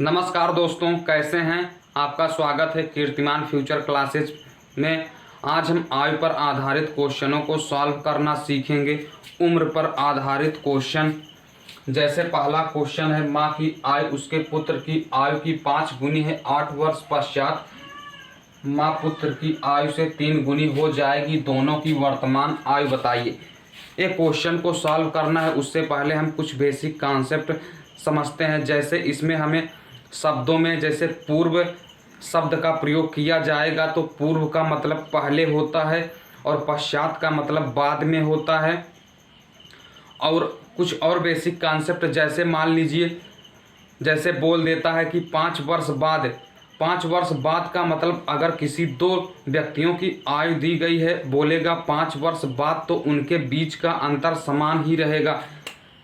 नमस्कार दोस्तों, कैसे हैं। आपका स्वागत है कीर्तिमान फ्यूचर क्लासेज में। आज हम आयु पर आधारित क्वेश्चनों को सॉल्व करना सीखेंगे। उम्र पर आधारित क्वेश्चन, जैसे पहला क्वेश्चन है, माँ की आयु उसके पुत्र की आयु की 5 गुनी है। 8 वर्ष पश्चात माँ पुत्र की आयु से 3 गुनी हो जाएगी। दोनों की वर्तमान आयु बताइए। एक क्वेश्चन को सॉल्व करना है, उससे पहले हम कुछ बेसिक कॉन्सेप्ट समझते हैं। जैसे इसमें हमें शब्दों में जैसे पूर्व शब्द का प्रयोग किया जाएगा तो पूर्व का मतलब पहले होता है और पश्चात का मतलब बाद में होता है। और कुछ और बेसिक कॉन्सेप्ट, जैसे मान लीजिए, जैसे बोल देता है कि 5 वर्ष बाद। 5 वर्ष बाद का मतलब अगर किसी दो व्यक्तियों की आयु दी गई है, बोलेगा 5 वर्ष बाद, तो उनके बीच का अंतर समान ही रहेगा।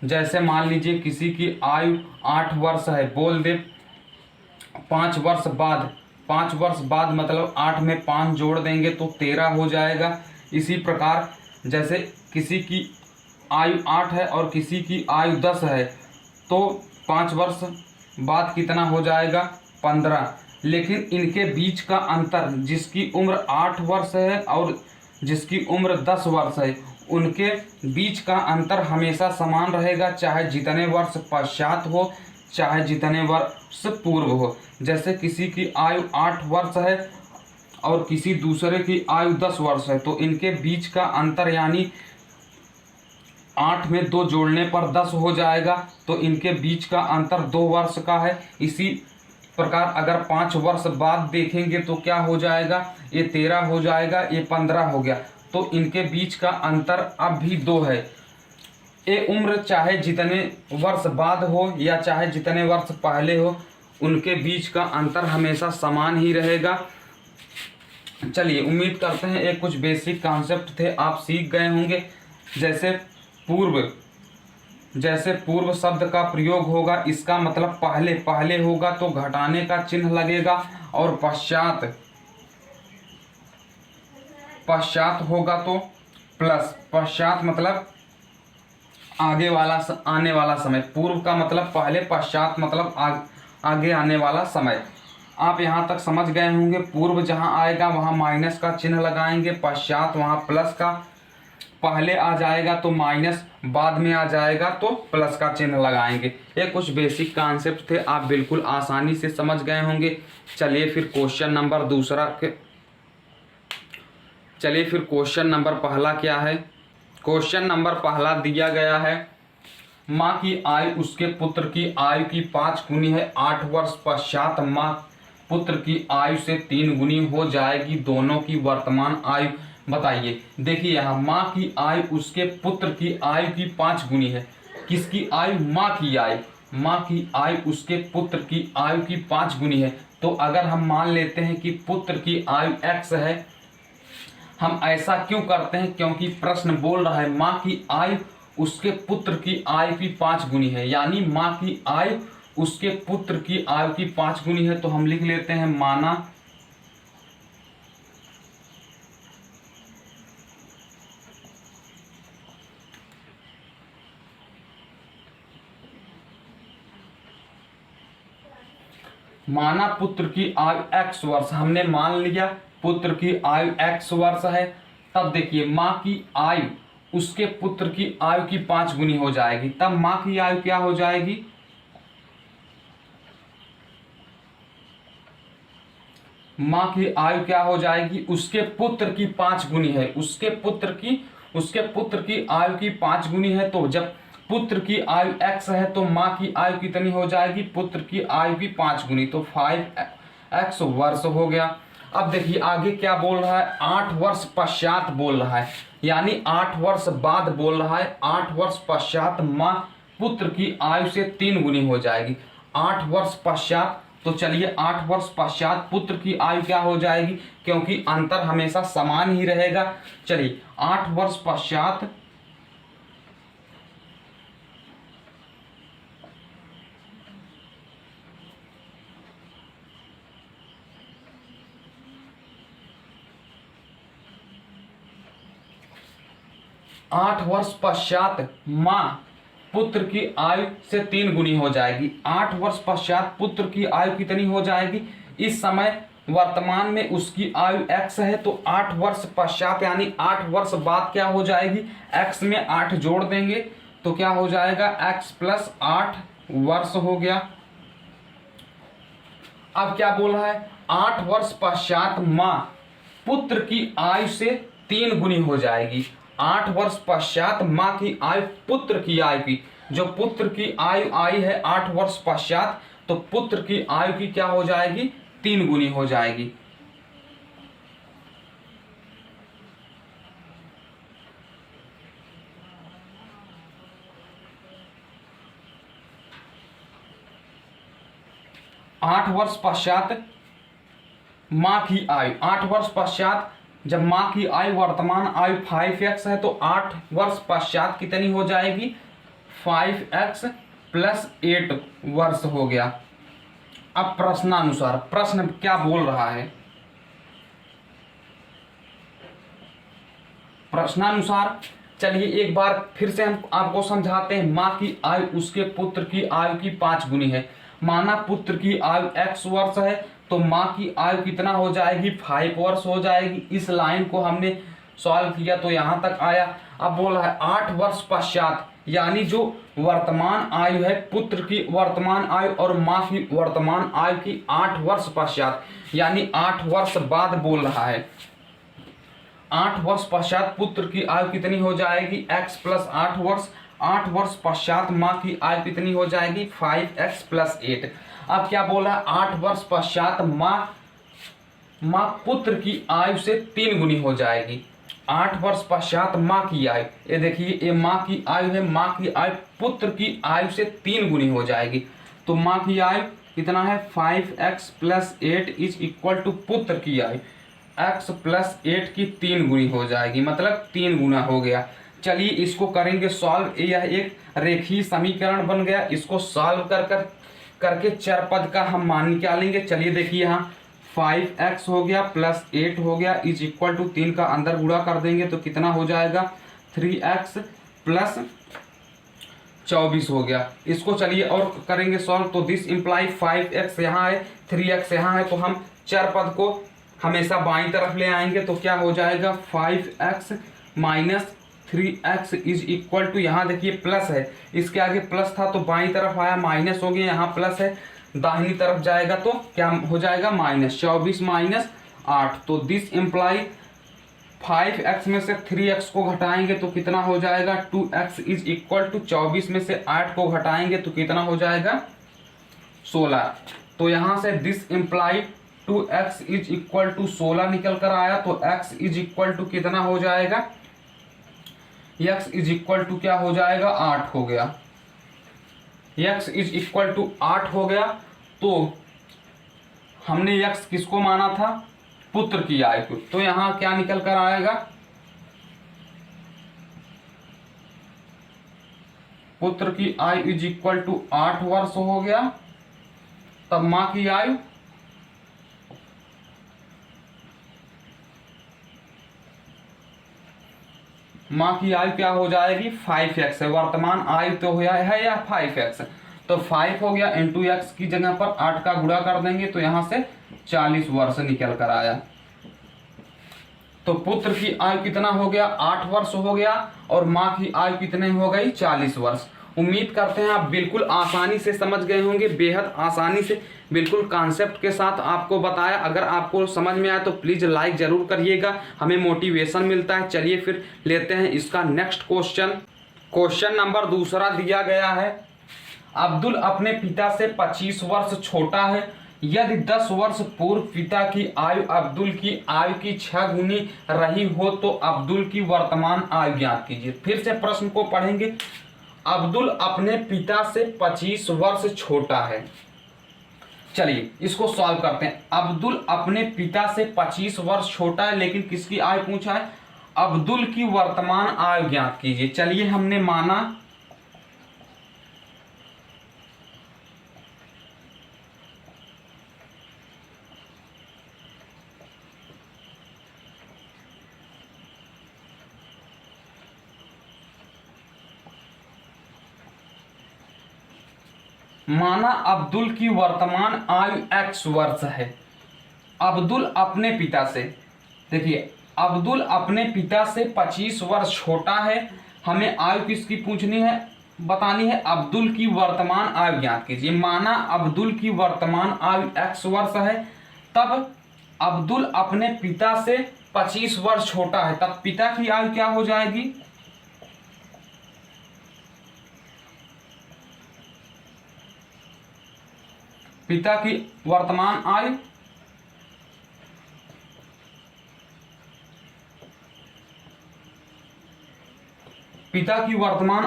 जैसे मान लीजिए किसी की आयु 8 वर्ष है, बोल दे 5 वर्ष बाद। 5 वर्ष बाद मतलब 8 में 5 जोड़ देंगे तो 13 हो जाएगा। इसी प्रकार जैसे किसी की आयु 8 है और किसी की आयु 10 है, तो 5 वर्ष बाद कितना हो जाएगा, 15। लेकिन इनके बीच का अंतर, जिसकी उम्र 8 वर्ष है और जिसकी उम्र 10 वर्ष है, उनके बीच का अंतर हमेशा समान रहेगा, चाहे जितने वर्ष पश्चात हो चाहे जितने वर्ष पूर्व हो। जैसे किसी की आयु 8 वर्ष है और किसी दूसरे की आयु 10 वर्ष है, तो इनके बीच का अंतर यानी 8 में 2 जोड़ने पर 10 हो जाएगा, तो इनके बीच का अंतर 2 वर्ष का है। इसी प्रकार अगर 5 वर्ष बाद देखेंगे तो क्या हो जाएगा, ये 13 हो जाएगा, ये 15 हो गया, तो इनके बीच का अंतर अब भी 2 है। ये उम्र चाहे जितने वर्ष बाद हो या चाहे जितने वर्ष पहले हो, उनके बीच का अंतर हमेशा समान ही रहेगा। चलिए, उम्मीद करते हैं ये कुछ बेसिक कॉन्सेप्ट थे, आप सीख गए होंगे। जैसे पूर्व शब्द का प्रयोग होगा, इसका मतलब पहले पहले होगा तो घटाने का चिन्ह लगेगा, और पश्चात होगा तो प्लस। पश्चात मतलब आगे वाला आने वाला समय। पूर्व का मतलब पहले, पश्चात मतलब आगे आने वाला समय। आप यहाँ तक समझ गए होंगे। पूर्व जहाँ आएगा वहाँ माइनस का चिन्ह लगाएंगे, पश्चात वहाँ प्लस का, पहले आ जाएगा तो माइनस, बाद में आ जाएगा तो प्लस का चिन्ह लगाएंगे। ये कुछ बेसिक कॉन्सेप्ट थे, आप बिल्कुल आसानी से समझ गए होंगे। चलिए फिर क्वेश्चन नंबर पहला क्या है। क्वेश्चन नंबर पहला दिया गया है, माँ की आयु उसके पुत्र की आयु की 5 गुनी है। 8 वर्ष पश्चात माँ पुत्र की आयु से 3 गुनी हो जाएगी। दोनों की वर्तमान आयु बताइए। देखिए यहाँ माँ की आयु उसके पुत्र की आयु की 5 गुनी है। किसकी आयु, माँ की आयु। माँ की आयु उसके पुत्र की आयु की 5 गुनी है। तो अगर हम मान लेते हैं कि पुत्र की आयु x है, हम ऐसा क्यों करते हैं, क्योंकि प्रश्न बोल रहा है माँ की आयु उसके पुत्र की आयु की 5 गुनी है, यानी माँ की आयु उसके पुत्र की आयु की 5 गुनी है। तो हम लिख लेते हैं माना पुत्र की आयु x वर्ष। हमने मान लिया पुत्र की आयु x वर्ष है। तब देखिए माँ की आयु उसके पुत्र की आयु की 5 गुनी हो जाएगी। तब माँ की आयु क्या हो जाएगी, माँ की आयु क्या हो जाएगी, उसके पुत्र की 5 गुनी है। उसके पुत्र की आयु की 5 गुनी है। तो जब पुत्र की आयु x है तो माँ की आयु कितनी हो जाएगी, पुत्र की आयु की 5 गुनी, तो 5x वर्ष हो गया। अब देखिए आगे क्या बोल रहा है, 8 वर्ष पश्चात बोल रहा है, यानी 8 वर्ष बाद बोल रहा है। 8 वर्ष पश्चात माँ पुत्र की आयु से 3 गुनी हो जाएगी। 8 वर्ष पश्चात, तो चलिए 8 वर्ष पश्चात पुत्र की आयु क्या हो जाएगी, क्योंकि अंतर हमेशा समान ही रहेगा। चलिए 8 वर्ष पश्चात माँ पुत्र की आयु से 3 गुनी हो जाएगी। 8 वर्ष पश्चात पुत्र की आयु कितनी हो जाएगी? इस समय वर्तमान में उसकी आयु x है, तो 8 वर्ष पश्चात यानी 8 वर्ष बाद क्या हो जाएगी? x में 8 जोड़ देंगे तो क्या हो जाएगा? x प्लस 8 वर्ष हो गया। अब क्या बोल रहा है? 8 वर्ष पश्चात मां पुत्र की आयु से 3 गुनी हो जाएगी। 8 वर्ष पश्चात मां की आयु पुत्र की आयु की, जो पुत्र की आयु आई है 8 वर्ष पश्चात, तो पुत्र की आयु की क्या हो जाएगी? 3 गुनी हो जाएगी। आठ वर्ष पश्चात मां की आयु, 8 वर्ष पश्चात जब मां की आयु वर्तमान आयु 5x है, तो 8 वर्ष पश्चात कितनी हो जाएगी? 5x प्लस 8 वर्ष हो गया। अब प्रश्नानुसार प्रश्न क्या बोल रहा है? प्रश्नानुसार चलिए एक बार फिर से हम आपको समझाते हैं। मां की आयु उसके पुत्र की आयु की 5 गुनी है। माना पुत्र की आयु x वर्ष है, तो मां की आयु कितना हो जाएगी? 5 वर्ष हो जाएगी। इस लाइन को हमने सॉल्व किया तो यहां तक आया। अब बोल रहा है 8 वर्ष पश्चात, यानी जो वर्तमान आयु है पुत्र की वर्तमान आयु और मां की वर्तमान आयु की 8 वर्ष पश्चात, यानी 8 वर्ष बाद बोल रहा है। 8 वर्ष पश्चात पुत्र की आयु कितनी हो जाएगी? x प्लस 8 वर्ष। 8 वर्ष पश्चात मां की आयु कितनी हो जाएगी? 5x plus 8। अब क्या बोला? 8 वर्ष पश्चात मां पुत्र की आयु से 3 गुनी हो जाएगी। 8 वर्ष पश्चात मां की आयु, ये देखिए ये मां की आयु है, मां की आयु पुत्र की आयु से 3 गुनी हो जाएगी। तो मां की आयु कितना है? 5x plus 8 is equal to पुत्र की आयु x प्लस 8 की 3 गुनी हो जाएगी, मतलब 3 गुना हो गया। चलिए इसको करेंगे सॉल्व। यह एक रेखीय समीकरण बन गया। इसको सॉल्व करके चर पद का हम मान निकालेंगे। चलिए देखिए यहाँ 5x हो गया प्लस 8 हो गया इज इक्वल टू 3 का अंदर गुणा कर देंगे तो कितना हो जाएगा? 3x प्लस 24 हो गया। इसको चलिए और करेंगे सॉल्व। तो दिस इम्प्लाई 5x यहाँ है, 3x यहाँ है, तो हम चर पद को हमेशा बाईं तरफ ले आएंगे तो क्या हो जाएगा? 5x minus 3x is equal to, यहाँ देखिए प्लस है, इसके आगे प्लस था तो बाईं तरफ आया माइनस हो गया, यहाँ प्लस है, दाहिनी तरफ जाएगा तो क्या हो जाएगा? माइनस। 24 माइनस 8, तो दिस इम्प्लाई 5x में से 3x को घटाएंगे तो कितना हो जाएगा? 2x इज इक्वल टू 24 में से 8 को घटाएंगे तो कितना हो जाएगा? 16। तो यहाँ से this imply 2x is equal to 16 निकल कर आया, तो x इज इक्वल टू कितना हो जाएगा? x इज इक्वल टू क्या हो जाएगा? 8 हो गया। x इज इक्वल टू 8 हो गया। तो हमने x किसको माना था? पुत्र की आयु को। तो यहाँ क्या निकल कर आएगा? पुत्र की आयु इज इक्वल टू 8 वर्ष हो गया। तब मां की आयु क्या हो जाएगी? 5x है। वर्तमान आयु तो हुआ है या 5x, तो 5 हो गया इंटू एक्स की जगह पर 8 का गुणा कर देंगे तो यहां से 40 वर्ष निकल कर आया। तो पुत्र की आयु कितना हो गया? 8 वर्ष हो गया और मां की आयु कितने हो गई? 40 वर्ष। उम्मीद करते हैं आप बिल्कुल आसानी से समझ गए होंगे, बेहद आसानी से बिल्कुल कॉन्सेप्ट के साथ आपको बताया। अगर आपको समझ में आया तो प्लीज़ लाइक ज़रूर करिएगा, हमें मोटिवेशन मिलता है। चलिए फिर लेते हैं इसका नेक्स्ट क्वेश्चन। क्वेश्चन नंबर दूसरा दिया गया है, अब्दुल अपने पिता से 25 वर्ष छोटा है। यदि 10 वर्ष पूर्व पिता की आयु अब्दुल की आयु की 6 गुनी रही हो तो अब्दुल की वर्तमान आयु ज्ञात कीजिए। फिर से प्रश्न को पढ़ेंगे। अब्दुल अपने पिता से 25 वर्ष छोटा है। चलिए इसको सॉल्व करते हैं। अब्दुल अपने पिता से 25 वर्ष छोटा है, लेकिन किसकी आयु पूछा है? अब्दुल की वर्तमान आयु ज्ञात कीजिए। चलिए हमने माना माना अब्दुल की वर्तमान आयु x वर्ष है। अब्दुल अपने पिता से, देखिए अब्दुल अपने पिता से 25 वर्ष छोटा है। हमें आयु किसकी पूछनी है, बतानी है। अब्दुल की वर्तमान आयु ज्ञात कीजिए। माना अब्दुल की वर्तमान आयु x वर्ष है, तब अब्दुल अपने पिता से 25 वर्ष छोटा है, तब पिता की आयु क्या हो जाएगी, पिता की वर्तमान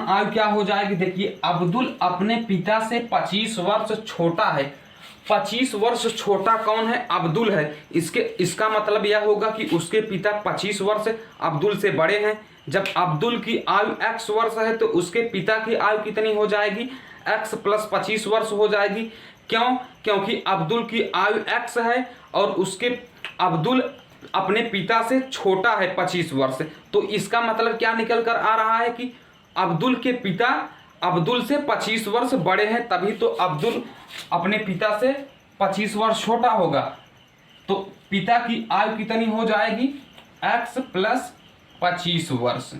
आयु क्या हो जाएगी। देखिए अब्दुल अपने पिता से 25 वर्ष छोटा है। 25 वर्ष छोटा कौन है, अब्दुल है। इसका मतलब यह होगा कि उसके पिता 25 वर्ष अब्दुल से बड़े हैं। जब अब्दुल की आयु x वर्ष है तो उसके पिता की आयु कितनी हो जाएगी, x + 25 वर्ष हो जाएगी। क्यों, क्योंकि अब्दुल की आयु x है और अब्दुल अपने पिता से छोटा है 25 वर्ष। तो इसका मतलब क्या निकल कर आ रहा है कि अब्दुल के पिता अब्दुल से 25 वर्ष बड़े हैं, तभी तो अब्दुल अपने पिता से 25 वर्ष छोटा होगा। तो पिता की आयु कितनी हो जाएगी, x + 25 वर्ष।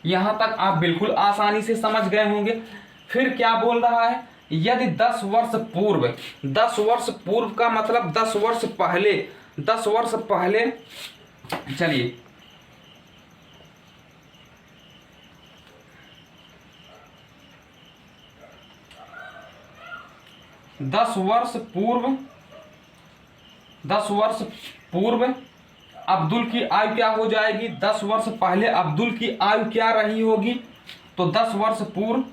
यहां तक आप बिल्कुल आसानी से समझ गए होंगे। फिर क्या बोल रहा है, यदि 10 वर्ष पूर्व, 10 वर्ष पूर्व का मतलब 10 वर्ष पहले, 10 वर्ष पहले, चलिए 10 वर्ष पूर्व अब्दुल की आयु क्या हो जाएगी, 10 वर्ष पहले अब्दुल की आयु क्या रही होगी। तो 10 वर्ष पूर्व,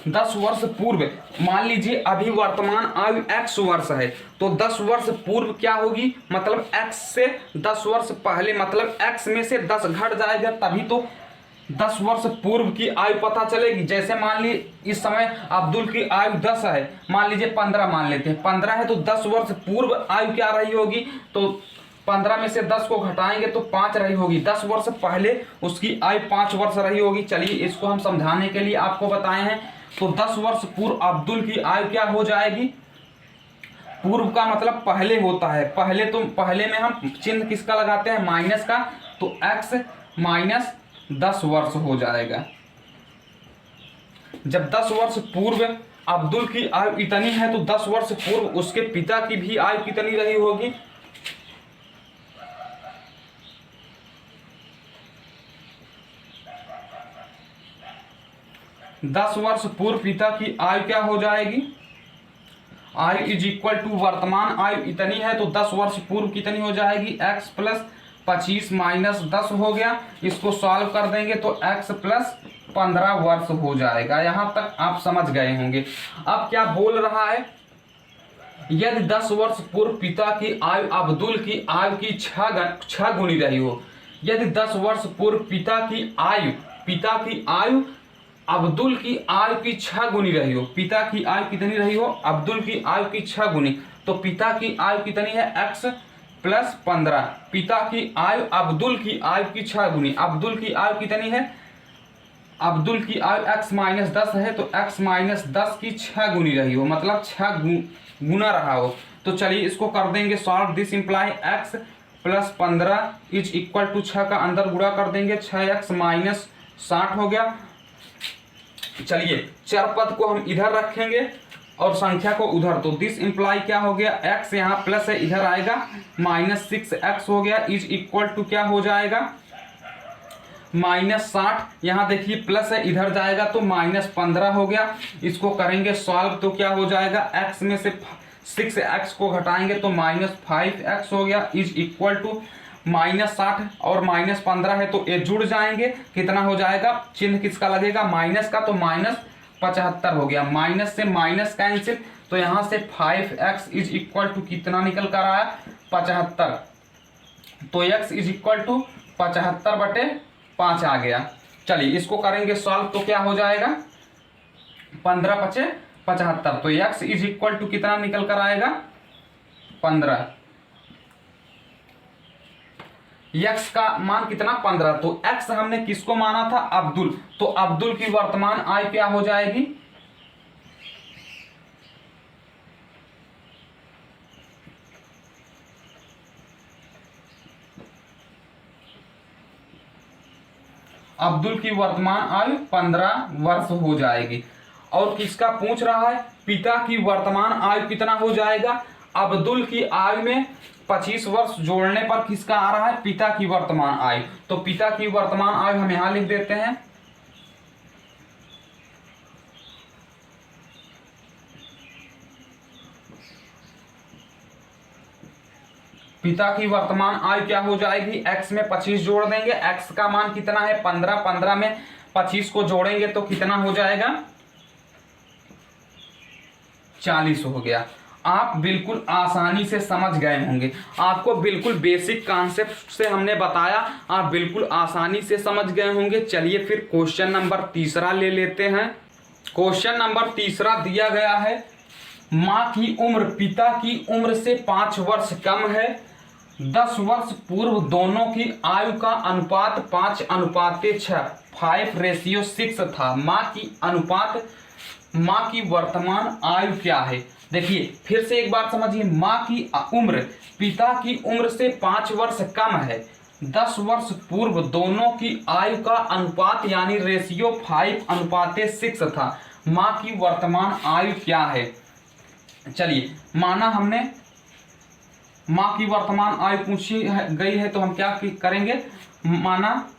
10 वर्ष पूर्व, मान लीजिए अभी वर्तमान आयु x वर्ष है, तो 10 वर्ष पूर्व क्या होगी, मतलब x से 10 वर्ष पहले, मतलब x में से 10 घट जाएगा, तभी तो 10 वर्ष पूर्व की आयु पता चलेगी। जैसे मान लीजिए इस समय अब्दुल की आयु 10 है, मान लीजिए 15 मान लेते हैं, 15 है तो 10 वर्ष पूर्व आयु क्या रही होगी, तो 15 में से 10 को घटाएंगे तो 5 रही होगी। 10 वर्ष पहले उसकी आयु 5 वर्ष रही होगी। चलिए इसको हम समझाने के लिए आपको बताए हैं। तो 10 वर्ष पूर्व अब्दुल की आयु क्या हो जाएगी, पूर्व का मतलब पहले होता है, पहले में हम चिन्ह किसका लगाते हैं, माइनस का, तो x - 10 वर्ष हो जाएगा। जब 10 वर्ष पूर्व अब्दुल की आयु इतनी है तो 10 वर्ष पूर्व उसके पिता की भी आयु कितनी रही होगी, 10 वर्ष पूर्व पिता की आयु क्या हो जाएगी, आयु = वर्तमान आयु इतनी है तो 10 वर्ष पूर्व कितनी हो जाएगी, x + 25 - 10 हो गया। इसको सॉल्व कर देंगे तो x + 15 वर्ष हो जाएगा। यहां तक आप समझ गए होंगे। अब क्या बोल रहा है, यदि 10 वर्ष पूर्व पिता की आयु अब्दुल की आयु की 6 गुनी रही हो, यदि 10 वर्ष पूर्व पिता की आयु अब्दुल की आयु की 6 गुनी रही हो, पिता की आयु कितनी रही हो, अब्दुल की आयु की 6 गुनी, तो पिता की आयु कितनी है, x + 15। पिता की आयु अब्दुल की आयु की 6 गुनी, अब्दुल की आयु कितनी है, अब्दुल की आयु x - 10 है तो x - 10 की 6 गुनी रही हो, मतलब 6 गुना रहा हो। तो चलिए इसको कर देंगे सॉल्व। दिस इम्प्लाई x + 15 = 6 का अंदर गुणा कर देंगे, 6x - 60 हो गया। चलिए चर पद को हम इधर रखेंगे और संख्या को उधर, तो दिस इम्प्लाई क्या हो गया, x यहाँ प्लस है इधर आएगा, -6x हो गया = क्या हो जाएगा, -60। यहाँ देखिए प्लस है इधर जाएगा तो -15 हो गया। इसको करेंगे सॉल्व तो क्या हो जाएगा, x में से 6x को घटाएंगे तो -5x हो गया = -60 और -15 है तो ये जुड़ जाएंगे, कितना हो जाएगा, चिन्ह किसका लगेगा, माइनस का, तो -75 हो गया। माइनस से माइनस कैंसिल, तो यहाँ से 5x = कितना निकल कर आया, 75। तो x = 75/5 आ गया। चलिए इसको करेंगे सॉल्व तो क्या हो जाएगा, 15 × 5 = 75। तो x = कितना निकल कर आएगा, 15। x का मान कितना 15, तो x हमने किसको माना था अब्दुल, तो अब्दुल की वर्तमान आयु क्या हो जाएगी, अब्दुल की वर्तमान आयु 15 वर्ष हो जाएगी। और किसका पूछ रहा है, पिता की वर्तमान आयु कितना हो जाएगा, अब्दुल की आयु में 25 वर्ष जोड़ने पर किसका आ रहा है, पिता की वर्तमान आयु। तो पिता की वर्तमान आयु हम यहां लिख देते हैं, पिता की वर्तमान आयु क्या हो जाएगी, x में 25 जोड़ देंगे, x का मान कितना है 15, 15 में 25 को जोड़ेंगे तो कितना हो जाएगा 40 हो गया। आप बिल्कुल आसानी से समझ गए होंगे, आपको बिल्कुल बेसिक कॉन्सेप्ट से हमने बताया, आप बिल्कुल आसानी से समझ गए होंगे। चलिए फिर क्वेश्चन नंबर तीसरा ले लेते हैं। क्वेश्चन नंबर तीसरा दिया गया है, माँ की उम्र पिता की उम्र से 5 वर्ष कम है, 10 वर्ष पूर्व दोनों की आयु का अनुपात 5:6 5:6 था। माँ की वर्तमान आयु क्या है। देखिए फिर से एक बार समझिए, माँ की उम्र पिता की उम्र से 5 वर्ष कम है, 10 वर्ष पूर्व दोनों की आयु का अनुपात यानी रेशियो 5:6 था। माँ की वर्तमान आयु क्या है। चलिए माना हमने माँ की वर्तमान आयु पूछी गई है तो हम क्या करेंगे, माना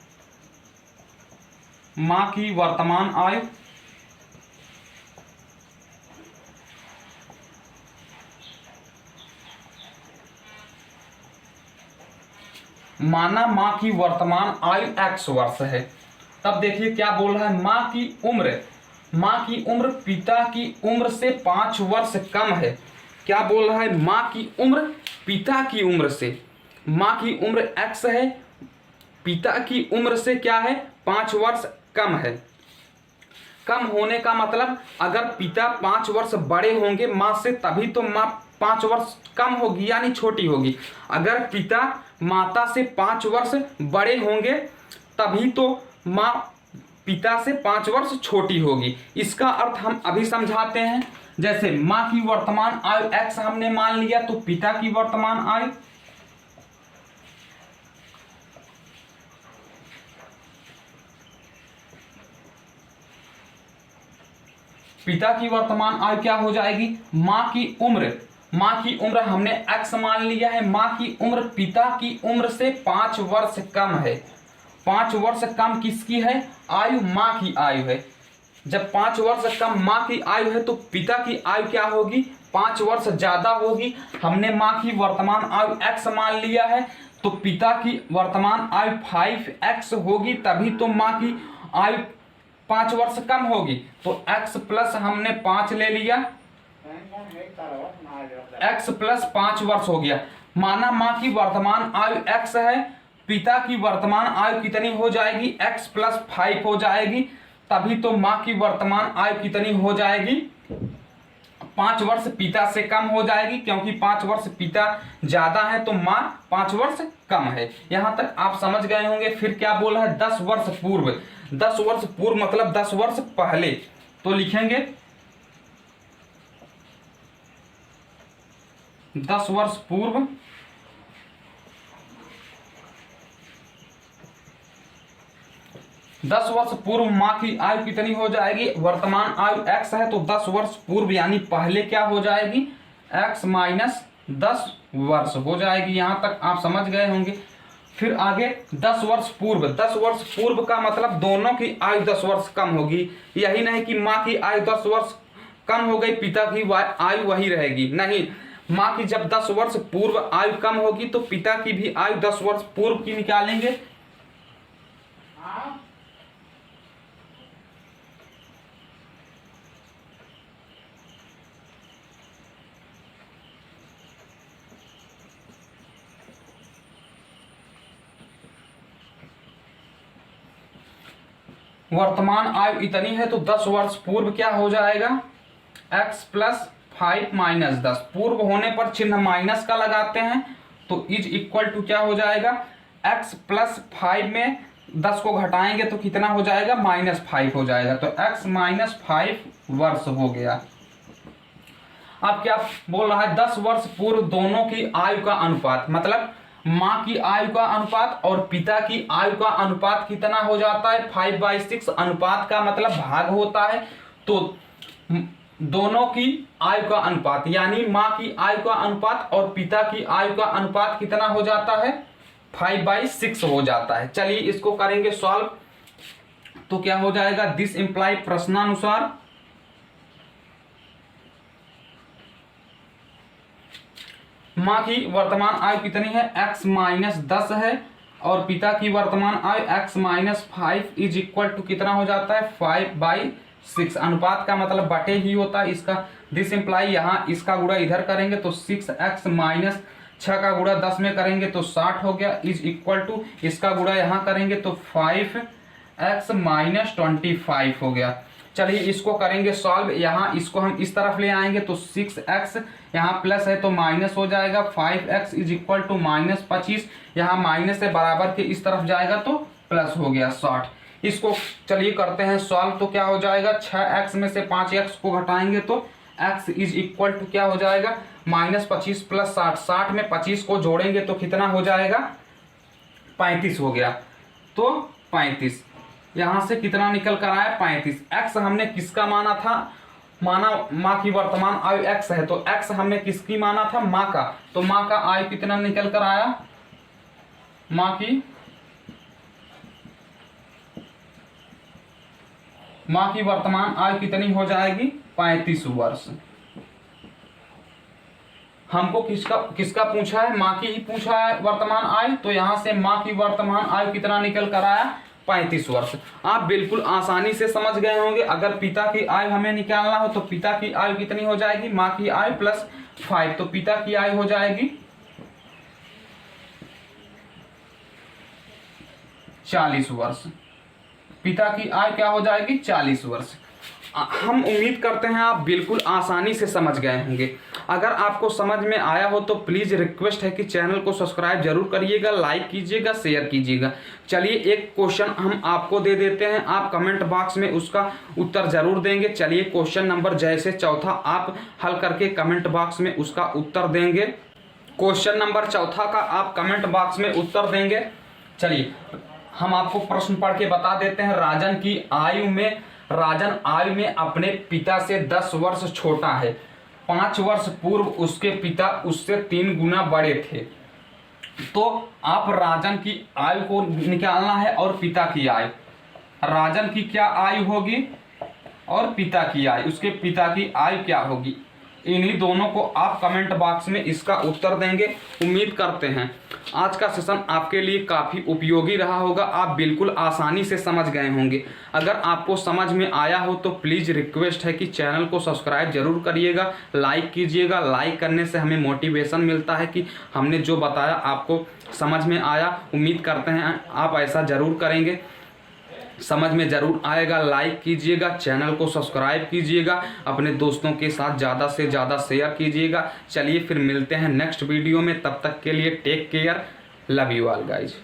माँ की वर्तमान आयु वर्तमान आयु x वर्ष है। तब देखिए क्या बोल रहा है, माँ की उम्र पिता की उम्र से 5 वर्ष कम है। क्या बोल रहा है, माँ की उम्र पिता की उम्र से, माँ की उम्र x है, पिता की उम्र से क्या है 5 वर्ष कम है। कम होने का मतलब अगर पिता 5 वर्ष बड़े होंगे माँ से तभी तो माँ 5 वर्ष कम होगी यानी छोटी होगी। अगर पिता माता से 5 वर्ष बड़े होंगे तभी तो माँ पिता से 5 वर्ष छोटी होगी। इसका अर्थ हम अभी समझाते हैं। जैसे माँ की वर्तमान आयु x हमने मान लिया, तो पिता की वर्तमान आयु क्या हो जाएगी, माँ की उम्र हमने x मान लिया है, माँ की उम्र पिता की उम्र से 5 वर्ष कम है। 5 वर्ष कम किसकी है, आयु माँ की आयु है। जब 5 वर्ष कम माँ की आयु है तो पिता की आयु क्या होगी, 5 वर्ष ज्यादा होगी। हमने माँ की वर्तमान आयु x मान लिया है तो पिता की वर्तमान आयु 5x होगी, तभी तो माँ की आयु 5 वर्ष कम होगी। तो x प्लस हमने 5 ले लिया, x प्लस 5 वर्ष हो गया। माना माँ की वर्तमान आयु x है, पिता की वर्तमान आयु कितनी हो जाएगी, x प्लस 5 हो जाएगी, तभी तो माँ की वर्तमान आयु कितनी हो जाएगी 5 वर्ष पिता से कम हो जाएगी, क्योंकि 5 वर्ष पिता ज्यादा है तो माँ 5 वर्ष कम है। यहां तक आप समझ गए होंगे। फिर क्या बोला है, 10 वर्ष पूर्व, 10 वर्ष पूर्व मतलब 10 वर्ष पहले, तो लिखेंगे 10 वर्ष पूर्व, 10 वर्ष पूर्व माँ की आयु कितनी हो जाएगी, वर्तमान आयु x है तो 10 वर्ष पूर्व यानी पहले क्या हो जाएगी, x माइनस 10 वर्ष हो जाएगी। यहां तक आप समझ गए होंगे। फिर आगे 10 वर्ष पूर्व, 10 वर्ष पूर्व का मतलब दोनों की आयु 10 वर्ष कम होगी। यही नहीं कि माँ की आयु 10 वर्ष कम हो गई, पिता की आयु वही रहेगी, नहीं। माँ की जब 10 वर्ष पूर्व आयु कम होगी तो पिता की भी आयु 10 वर्ष पूर्व की निकालेंगे। वर्तमान आयु इतनी है तो 10 वर्ष पूर्व क्या हो जाएगा, x प्लस 5 माइनस 10, पूर्व होने पर चिन्ह माइनस का लगाते हैं तो इज इक्वल टू क्या हो जाएगा, x प्लस 5 में 10 को घटाएंगे तो कितना हो जाएगा, -5 हो जाएगा। तो x -5 वर्ष हो गया। अब क्या बोल रहा है, 10 वर्ष पूर्व दोनों की आयु का अनुपात, मतलब माँ की आयु का अनुपात और पिता की आयु का अनुपात कितना हो जाता है, 5/6। अनुपात का मतलब भाग होता है, तो दोनों की आयु का अनुपात यानी माँ की आयु का अनुपात और पिता की आयु का अनुपात कितना हो जाता है, 5/6 हो जाता है। चलिए इसको करेंगे सॉल्व। तो क्या हो जाएगा, दिस इंप्लाई प्रश्नानुसार माँ की वर्तमान आयु कितनी है, x - 10 है और पिता की वर्तमान आयु x - 5 इज इक्वल टू कितना हो जाता है, 5/6। अनुपात का मतलब बटे ही होता है इसका। दिस इंप्लाई यहाँ इसका गुणा इधर करेंगे तो 6x - 6 का गुणा 10 में करेंगे तो 60 हो गया, इज इक्वल टू इसका गुणा यहाँ करेंगे तो 5x - 25 हो गया। चलिए इसको करेंगे सॉल्व। यहाँ इसको हम इस तरफ ले आएंगे तो 6x यहाँ प्लस है तो माइनस हो जाएगा, 5x इज इक्वल टू -25। यहाँ माइनस से बराबर के इस तरफ जाएगा तो प्लस हो गया 60। इसको चलिए करते हैं सॉल्व। तो क्या हो जाएगा, 6x में से 5x को घटाएंगे तो x इज इक्वल टू क्या हो जाएगा, -25 प्लस 60। 60 में 25 को जोड़ेंगे तो कितना हो जाएगा, 35 हो गया। तो 35 यहाँ से कितना निकल कर आया, 35। x हमने किसका माना था, माना माँ की वर्तमान आयु x है, तो x हमने किसकी माना था, माँ का। तो माँ का आयु कितना निकल कर आया, माँ की वर्तमान आयु कितनी हो जाएगी, 35 वर्ष। हमको किसका पूछा है, माँ की ही पूछा है वर्तमान आयु। तो यहाँ से माँ की वर्तमान आयु कितना निकल कर आया, 35 वर्ष। आप बिल्कुल आसानी से समझ गए होंगे। अगर पिता की आयु हमें निकालना हो तो पिता की आयु कितनी हो जाएगी, माँ की आयु प्लस 5, तो पिता की आयु हो जाएगी 40 वर्ष। पिता की आयु क्या हो जाएगी, 40 वर्ष। हम उम्मीद करते हैं आप बिल्कुल आसानी से समझ गए होंगे। अगर आपको समझ में आया हो तो प्लीज़ रिक्वेस्ट है कि चैनल को सब्सक्राइब जरूर करिएगा, लाइक कीजिएगा, शेयर कीजिएगा। चलिए एक क्वेश्चन हम आपको दे देते हैं, आप कमेंट बॉक्स में उसका उत्तर जरूर देंगे। चलिए क्वेश्चन नंबर जैसे चौथा आप हल करके कमेंट बॉक्स में उसका उत्तर देंगे। क्वेश्चन नंबर चौथा का आप कमेंट बॉक्स में उत्तर देंगे। चलिए हम आपको प्रश्न पढ़ के बता देते हैं। राजन आयु में अपने पिता से 10 वर्ष छोटा है। 5 वर्ष पूर्व उसके पिता उससे 3 गुना बड़े थे। तो आप राजन की आयु को निकालना है और पिता की आयु। राजन की क्या आयु होगी और पिता की आयु, उसके पिता की आयु क्या होगी, इन्हीं दोनों को आप कमेंट बॉक्स में इसका उत्तर देंगे। उम्मीद करते हैं आज का सेशन आपके लिए काफ़ी उपयोगी रहा होगा। आप बिल्कुल आसानी से समझ गए होंगे। अगर आपको समझ में आया हो तो प्लीज़ रिक्वेस्ट है कि चैनल को सब्सक्राइब जरूर करिएगा, लाइक कीजिएगा। लाइक करने से हमें मोटिवेशन मिलता है कि हमने जो बताया आपको समझ में आया। उम्मीद करते हैं आप ऐसा ज़रूर करेंगे, समझ में ज़रूर आएगा। लाइक कीजिएगा, चैनल को सब्सक्राइब कीजिएगा, अपने दोस्तों के साथ ज़्यादा से ज़्यादा शेयर कीजिएगा। चलिए फिर मिलते हैं नेक्स्ट वीडियो में, तब तक के लिए take care, love you all guys.